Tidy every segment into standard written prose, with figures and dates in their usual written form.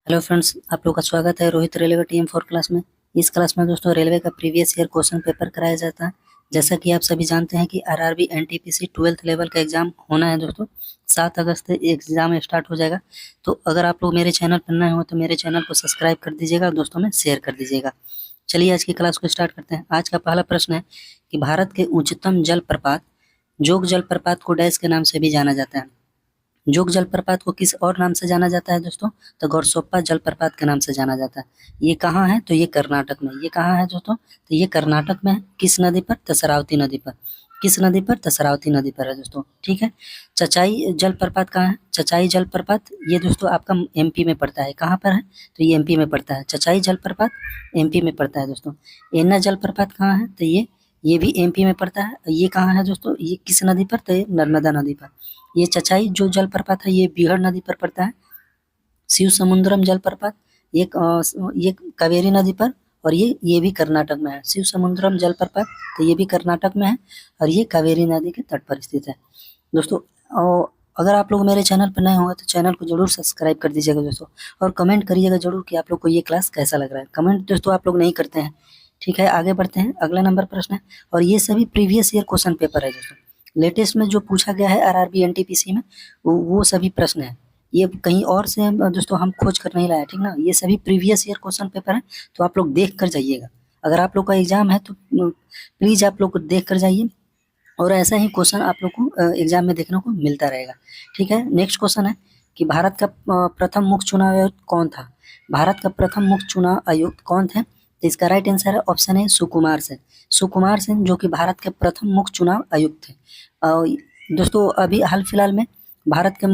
Hello friends, आप लोग का स्वागत है रोहित रेलवे टीम 4 क्लास में। इस क्लास में दोस्तों रेलवे का प्रीवियस ईयर क्वेश्चन पेपर कराया जाता है। जैसा कि आप सभी जानते हैं कि आरआरबी एनटीपीसी 12th लेवल का एग्जाम होना है दोस्तों। 7 अगस्त से एग्जाम स्टार्ट हो जाएगा। तो अगर आप लोग मेरे चैनल पर नए हो तो मेरे चैनल को सब्सक्राइब कर दीजिएगा और दोस्तों में शेयर कर दीजिएगा। चलिए आज की क्लास को स्टार्ट करते हैं। आज का पहला प्रश्न है कि भारत के उच्चतम जलप्रपात जोग जलप्रपात को डैश के नाम से भी जाना जाता है। जोग जलप्रपात को किस और नाम से जाना जाता है दोस्तों? तो गौरसोप्पा जलप्रपात के नाम से जाना जाता है। ये कहाँ है? तो ये कर्नाटक में। ये कहाँ है दोस्तों? तो ये कर्नाटक में है। किस नदी पर? तो शरावती नदी पर। किस नदी पर? तो शरावती नदी पर है दोस्तों। ठीक है। चचाई जलप्रपात कहाँ है? चचाई जलप्रपात ये दोस्तों आपका एमपी में पड़ता है। कहाँ पर है? तो ये एमपी में पड़ता है। चचाई जलप्रपात एमपी में पड़ता है दोस्तों। एन्ना जलप्रपात कहाँ है? तो ये भी एमपी में पड़ता है। ये कहाँ है दोस्तों? ये किस नदी पर? तो ये नर्मदा नदी पर। ये चचाई जो जलप्रपात है ये बिहार नदी पर पड़ता है। शिव समुद्रम जलप्रपात ये कावेरी नदी पर, और ये भी कर्नाटक में है। शिव समुद्रम जलप्रपात तो ये भी कर्नाटक में है और ये कावेरी नदी के तट पर स्थित है दोस्तों। अगर आप लोग मेरे चैनल पर नए होंगे तो चैनल को जरूर सब्सक्राइब कर दीजिएगा दोस्तों, और कमेंट करिएगा जरूर कि आप लोग को ये क्लास कैसा लग रहा है। कमेंट दोस्तों आप लोग नहीं करते हैं। ठीक है, आगे बढ़ते हैं। अगला नंबर प्रश्न है, और ये सभी प्रीवियस ईयर क्वेश्चन पेपर है दोस्तों। लेटेस्ट में जो पूछा गया है आरआरबी एनटीपीसी में वो सभी प्रश्न है। ये कहीं और से दोस्तों हम खोज कर नहीं लाए, ठीक ना। ये सभी प्रीवियस ईयर क्वेश्चन पेपर है, तो आप लोग देख कर जाइएगा। अगर आप लोग का एग्जाम है तो प्लीज आप लोग देख कर जाइए, और ऐसा ही क्वेश्चन आप लोग को एग्जाम में देखने को मिलता रहेगा। ठीक है। नेक्स्ट क्वेश्चन है कि भारत का प्रथम मुख्य चुनाव आयुक्त कौन था? भारत का प्रथम मुख्य चुनाव आयुक्त कौन थे? तो इसका राइट आंसर है ऑप्शन है सुकुमार सेन। सुकुमार सेन जो कि भारत के प्रथम मुख्य चुनाव आयुक्त थे। दोस्तों अभी हाल फिलहाल में भारत के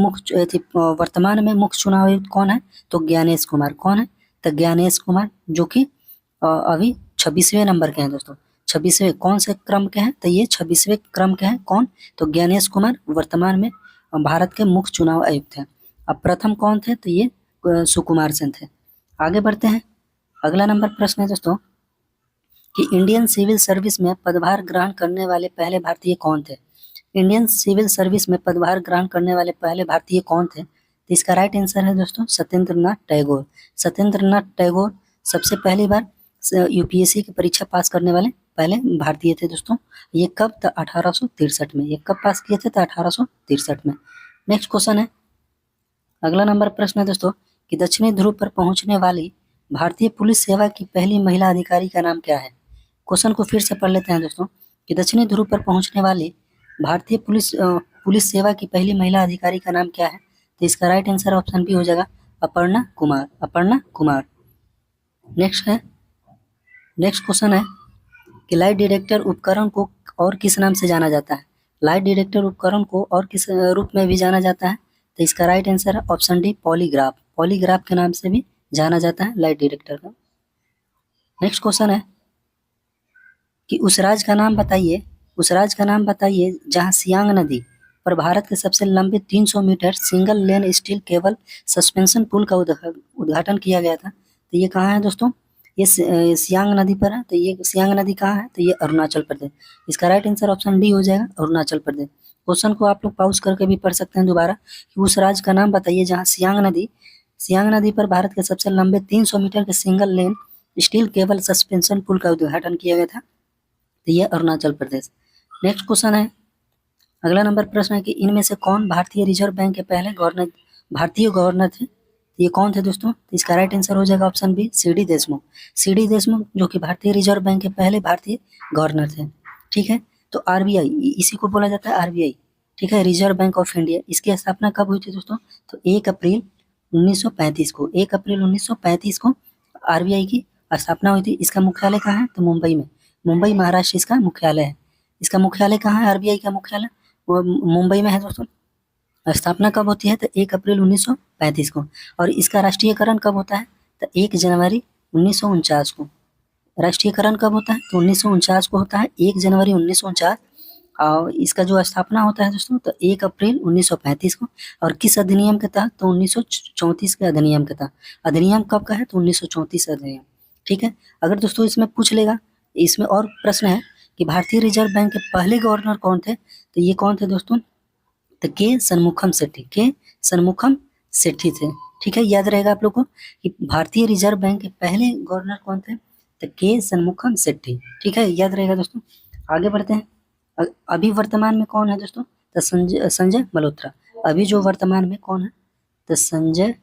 वर्तमान में मुख्य चुनाव आयुक्त कौन है? तो ज्ञानेश कुमार। कौन है? तो ज्ञानेश कुमार जो कि अभी 26वें नंबर के हैं दोस्तों। 26वें कौन से क्रम के हैं? तो ये 26वें क्रम के हैं। कौन? तो ज्ञानेश कुमार वर्तमान में भारत के मुख्य चुनाव आयुक्त हैं। अब प्रथम कौन थे? तो ये सुकुमार सेन थे। आगे बढ़ते हैं। अगला नंबर प्रश्न है दोस्तों कि इंडियन सिविल सर्विस में पदभार ग्रहण करने वाले पहले भारतीय कौन थे? इंडियन सिविल सर्विस में पदभार ग्रहण करने वाले पहले भारतीय कौन थे? तो इसका राइट आंसर है दोस्तों सत्येंद्र नाथ टैगोर। सत्येंद्र नाथ टैगोर सबसे पहली बार यूपीएससी की परीक्षा पास करने वाले पहले भारतीय थे दोस्तों। ये कब? तो 1863 में। ये कब पास किए थे? तो 1863 में। नेक्स्ट क्वेश्चन है। अगला नंबर प्रश्न है दोस्तों कि दक्षिणी ध्रुव पर पहुंचने वाली भारतीय पुलिस सेवा की पहली महिला अधिकारी का नाम क्या है? क्वेश्चन को फिर से पढ़ लेते हैं दोस्तों कि दक्षिणी ध्रुव पर पहुंचने वाली भारतीय पुलिस सेवा की पहली महिला अधिकारी का नाम क्या है? तो इसका राइट आंसर ऑप्शन बी हो जाएगा अपर्णा कुमार। अपर्णा कुमार। नेक्स्ट क्वेश्चन है कि लाइट डिटेक्टर उपकरण को और किस नाम से जाना जाता है? लाइट डिटेक्टर उपकरण को और किस रूप में भी जाना जाता है? तो इसका राइट आंसर है ऑप्शन डी पॉलीग्राफ। पॉलीग्राफ के नाम से भी जाना जाता है लाइट डिटेक्टर का। नेक्स्ट क्वेश्चन है कि उस राज्य का नाम बताइए, उस राज्य का नाम बताइए जहां सियांग नदी पर भारत के सबसे लंबे 300 metre single lane steel cable suspension पुल का उद्घाटन किया गया था। तो ये कहाँ है दोस्तों? ये सियांग नदी पर है। तो ये सियांग नदी कहाँ है? तो ये अरुणाचल प्रदेश। इसका राइट आंसर ऑप्शन डी हो जाएगा अरुणाचल प्रदेश। क्वेश्चन को आप लोग पॉज करके भी पढ़ सकते हैं दोबारा कि उस राज्य का नाम बताइए जहाँ सियांग नदी पर भारत के सबसे लंबे 300 मीटर के single lane steel cable suspension पुल का उद्घाटन किया गया था। तो ये अरुणाचल प्रदेश। नेक्स्ट क्वेश्चन है। अगला नंबर प्रश्न है कि इनमें से कौन भारतीय रिजर्व बैंक के पहले भारतीय गवर्नर थे? ये कौन थे दोस्तों? तो इसका राइट आंसर हो जाएगा option B C D Deshmukh. C D Deshmukh जो कि भारतीय रिजर्व बैंक के पहले भारतीय गवर्नर थे। ठीक है। तो आरबीआई इसी को बोला जाता है आरबीआई। ठीक है, रिजर्व बैंक ऑफ इंडिया। इसकी स्थापना कब हुई थी दोस्तों? तो 1 अप्रैल 1935 को। 1 अप्रैल 1935 को आरबीआई की स्थापना हुई थी। इसका मुख्यालय कहाँ है? तो मुंबई में। मुंबई महाराष्ट्र इसका मुख्यालय है। इसका मुख्यालय कहाँ है? आरबीआई का मुख्यालय वो मुंबई में है दोस्तों। स्थापना कब होती है? तो 1 अप्रैल 1935 को। और इसका राष्ट्रीयकरण कब होता है? तो 1 जनवरी 1949 को। राष्ट्रीयकरण कब होता है? तो 1949 को होता है, 1 जनवरी 1949। और इसका जो स्थापना होता है दोस्तों तो 1 अप्रैल 1935 को। और किस अधिनियम के तहत? तो 1934 के अधिनियम के तहत। अधिनियम कब का है? तो 1934 अधिनियम। ठीक है। अगर दोस्तों इसमें पूछ लेगा, इसमें और प्रश्न है कि भारतीय रिजर्व बैंक के पहले गवर्नर कौन थे? तो ये कौन थे दोस्तों? तो के सनमुखम सेठी। के सनमुखम सेठी थे। ठीक है, याद रहेगा आप लोग को कि भारतीय रिजर्व बैंक के पहले गवर्नर कौन थे? तो के शनमुखम सेट्टी। ठीक है, याद रहेगा दोस्तों। आगे बढ़ते हैं। अभी वर्तमान में कौन है दोस्तों? तो संजय मल्होत्रा। अभी जो वर्तमान में कौन है? तो संजय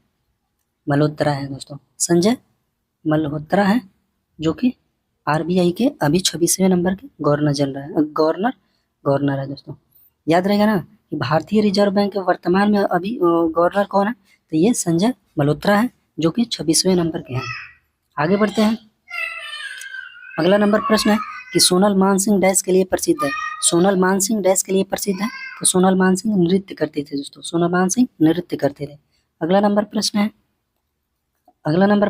मल्होत्रा है दोस्तों। संजय मल्होत्रा है, जो कि आरबीआई के अभी 26वें नंबर के गवर्नर जनरल है, गवर्नर है दोस्तों। याद रहेगा ना कि भारतीय रिजर्व बैंक के वर्तमान में अभी गवर्नर कौन है? तो ये संजय मल्होत्रा है, जो कि 26वें नंबर के हैं। आगे बढ़ते हैं। अगला नंबर प्रश्न है कि सोनल मानसिंह डैश के लिए प्रसिद्ध है। सोनल मानसिंह डैश के लिए प्रसिद्ध है? तो सोनल मानसिंह नृत्य करते थे दोस्तों। सोनल मानसिंह नृत्य करते थे। अगला नंबर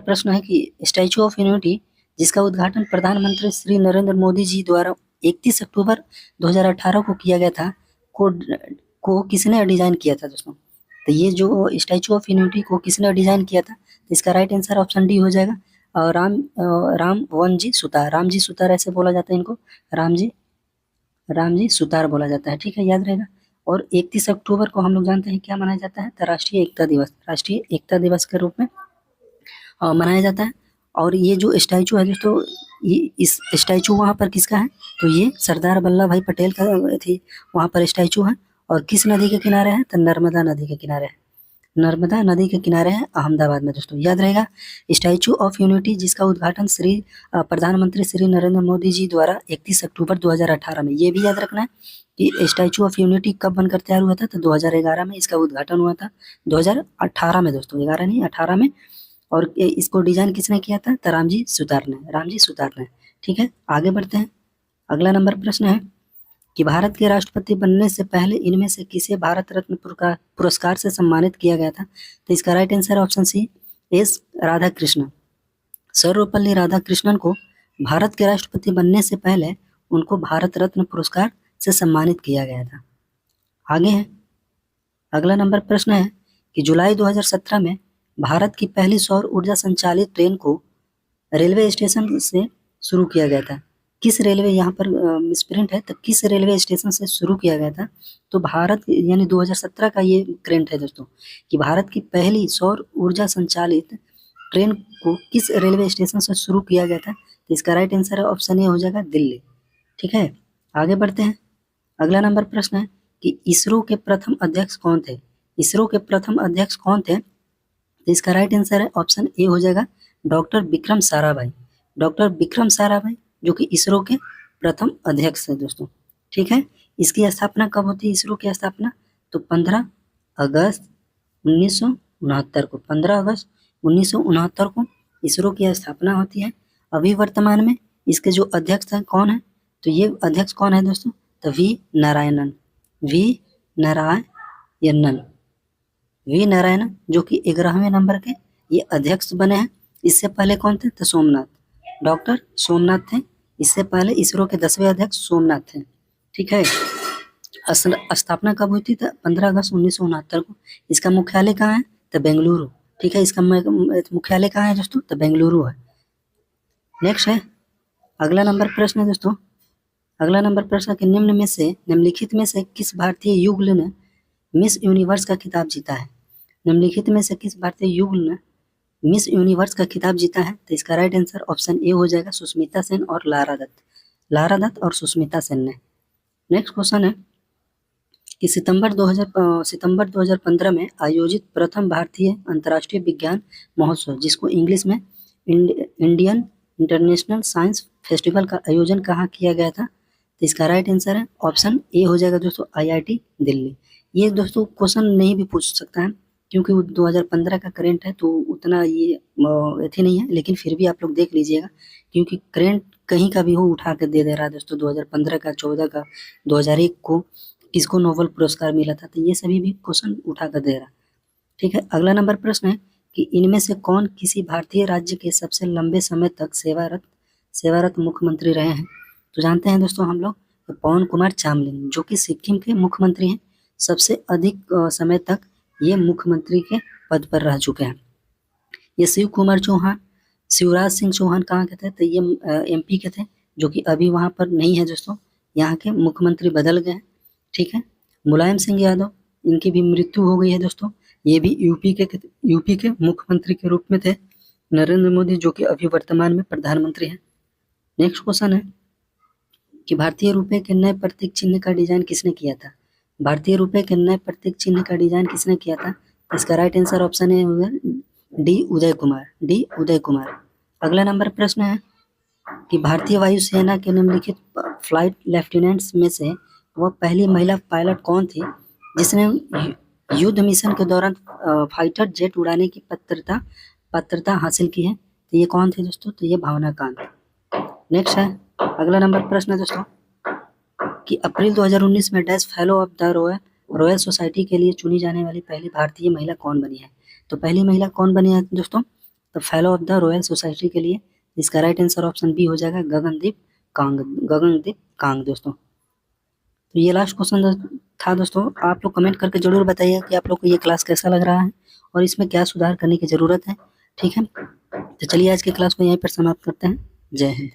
प्रश्न है कि स्टैचू ऑफ यूनिटी, जिसका उद्घाटन प्रधानमंत्री श्री नरेंद्र मोदी जी द्वारा 31 अक्टूबर 2018 को किया गया था, को किसने डिजाइन किया था दोस्तों? तो ये जो स्टैचू ऑफ यूनिटी को किसने डिजाइन किया था? तो इसका राइट आंसर ऑप्शन डी हो जाएगा। राम जी सुतार ऐसे बोला जाता है इनको। राम जी सुतार बोला जाता है। ठीक है, याद रहेगा। और 31 अक्टूबर को हम लोग जानते हैं क्या मनाया जाता है? तो राष्ट्रीय एकता दिवस के रूप में मनाया जाता है। और ये जो स्टैचू है दोस्तों, ये इस स्टैचू वहाँ पर किसका है? तो ये सरदार वल्लभ भाई पटेल का थी, वहाँ पर स्टैचू है। और किस नदी के किनारे है? तो नर्मदा नदी के किनारे है। नर्मदा नदी के किनारे है अहमदाबाद में दोस्तों। याद रहेगा, स्टैचू ऑफ यूनिटी, जिसका उद्घाटन प्रधानमंत्री श्री नरेंद्र मोदी जी द्वारा 31 अक्टूबर 2018 में, ये भी याद रखना है कि स्टैचू ऑफ यूनिटी कब बनकर तैयार हुआ था? तो 2011 में इसका उद्घाटन हुआ था। 2018 में दोस्तों, 11 नहीं 18 में। और इसको डिजाइन किसने किया था? तो रामजी सुतार ने। ठीक है, आगे बढ़ते हैं। अगला नंबर प्रश्न है कि भारत के राष्ट्रपति बनने से पहले इनमें से किसे भारत रत्न पुरस्कार से सम्मानित किया गया था? तो इसका right answer option C, S Radhakrishnan. Sarvepalli Radhakrishnan को भारत के राष्ट्रपति बनने से पहले उनको भारत रत्न पुरस्कार से सम्मानित किया गया था। आगे है। अगला नंबर प्रश्न है कि जुलाई 2017 में भारत की पहली सौर ऊर्जा संचालित ट्रेन को रेलवे स्टेशन से शुरू किया गया था। किस रेलवे, यहाँ पर मिसप्रिंट है, तो किस रेलवे स्टेशन से शुरू किया गया था? तो भारत यानी 2017 का ये करंट है दोस्तों कि भारत की पहली सौर ऊर्जा संचालित ट्रेन को किस रेलवे स्टेशन से शुरू किया गया था? तो इसका राइट आंसर है ऑप्शन ए हो जाएगा, दिल्ली। ठीक है, आगे बढ़ते हैं। अगला नंबर प्रश्न है कि इसरो के प्रथम अध्यक्ष कौन थे? इसरो के प्रथम अध्यक्ष कौन थे? तो इसका राइट आंसर है ऑप्शन ए हो जाएगा, डॉक्टर विक्रम साराभाई। डॉक्टर विक्रम साराभाई, जो कि इसरो के प्रथम अध्यक्ष है दोस्तों। ठीक है, इसकी स्थापना कब होती है? इसरो की स्थापना तो 15 अगस्त 1969 को, 15 अगस्त 1969 को इसरो की स्थापना होती है। अभी वर्तमान में इसके जो अध्यक्ष हैं कौन है? तो ये अध्यक्ष कौन है दोस्तों? तो वी नारायणन, जो कि 11वें नंबर के ये अध्यक्ष बने हैं। इससे पहले कौन थे? तो सोमनाथ, डॉक्टर सोमनाथ थे। इससे पहले इसरो के 10वें अध्यक्ष सोमनाथ थे। ठीक है, स्थापना कब हुई थी? तो 15 अगस्त 1969 को। इसका मुख्यालय कहाँ है? तो बेंगलुरु। ठीक है, इसका मुख्यालय कहाँ है दोस्तों? तो बेंगलुरु है। नेक्स्ट है अगला नंबर प्रश्न है दोस्तों। अगला नंबर प्रश्न कि निम्नलिखित में से किस भारतीय युगल ने मिस यूनिवर्स का खिताब जीता है? निम्नलिखित में से किस भारतीय युगल ने मिस यूनिवर्स का खिताब जीता है? तो इसका राइट आंसर ऑप्शन ए हो जाएगा, सुष्मिता सेन और लारा दत्त और सुष्मिता सेन ने। नेक्स्ट क्वेश्चन है कि सितंबर 2015 में आयोजित प्रथम भारतीय अंतर्राष्ट्रीय विज्ञान महोत्सव, जिसको इंग्लिश में इंडियन इंटरनेशनल साइंस फेस्टिवल का आयोजन कहाँ किया गया था? तो इसका राइट आंसर है ऑप्शन ए हो जाएगा दोस्तों, IIT दिल्ली। ये दोस्तों क्वेश्चन नहीं भी पूछ सकता है क्योंकि वो 2015 का करंट है, तो उतना ये अथी नहीं है, लेकिन फिर भी आप लोग देख लीजिएगा क्योंकि करंट कहीं का भी हो उठा कर दे रहा है दोस्तों। 2015 का, 14 का, 2001 को किसको नोबेल पुरस्कार मिला था, तो ये सभी भी क्वेश्चन उठा कर दे रहा। ठीक है, अगला नंबर प्रश्न है कि इनमें से कौन किसी भारतीय राज्य के सबसे लंबे समय तक सेवारत मुख्यमंत्री रहे हैं? तो जानते हैं दोस्तों हम लोग पवन कुमार चामलिंग, जो कि सिक्किम के मुख्यमंत्री हैं। सबसे अधिक समय तक ये मुख्यमंत्री के पद पर रह चुके हैं। ये शिवराज सिंह चौहान कहाँ के थे? तो ये MP के थे, जो कि अभी वहाँ पर नहीं है दोस्तों, यहाँ के मुख्यमंत्री बदल गए हैं। ठीक है, मुलायम सिंह यादव, इनकी भी मृत्यु हो गई है दोस्तों, ये भी यूपी के मुख्यमंत्री के रूप में थे नरेंद्र मोदी, जो कि अभी वर्तमान में प्रधानमंत्री हैं। नेक्स्ट क्वेश्चन है कि भारतीय रुपए के नए प्रतीक चिन्ह का डिजाइन किसने किया था? भारतीय रुपए के नए प्रतीक चिन्ह का डिजाइन किसने किया था? इसका राइट आंसर ऑप्शन ए होगा डी उदय कुमार। अगला नंबर प्रश्न है कि भारतीय वायुसेना के निम्नलिखित फ्लाइट लेफ्टिनेंट्स में से वह पहली महिला पायलट कौन थी जिसने युद्ध मिशन के दौरान फाइटर जेट उड़ाने की पात्रता हासिल की है? तो ये कौन थे दोस्तों? तो ये भावना कांत। नेक्स्ट है अगला नंबर प्रश्न है दोस्तों कि अप्रैल 2019 में dash fellow of the royal society के लिए चुनी जाने वाली पहली भारतीय महिला कौन बनी है? तो पहली महिला कौन बनी है दोस्तों? तो fellow of the royal society के लिए इसका राइट आंसर ऑप्शन बी हो जाएगा गगनदीप कांग दोस्तों। तो ये लास्ट क्वेश्चन था दोस्तों। आप लोग कमेंट करके जरूर बताइए कि आप लोग को ये क्लास कैसा लग रहा है और इसमें क्या सुधार करने की ज़रूरत है। ठीक है, तो चलिए आज की क्लास को यहीं पर समाप्त करते हैं। जय हिंद।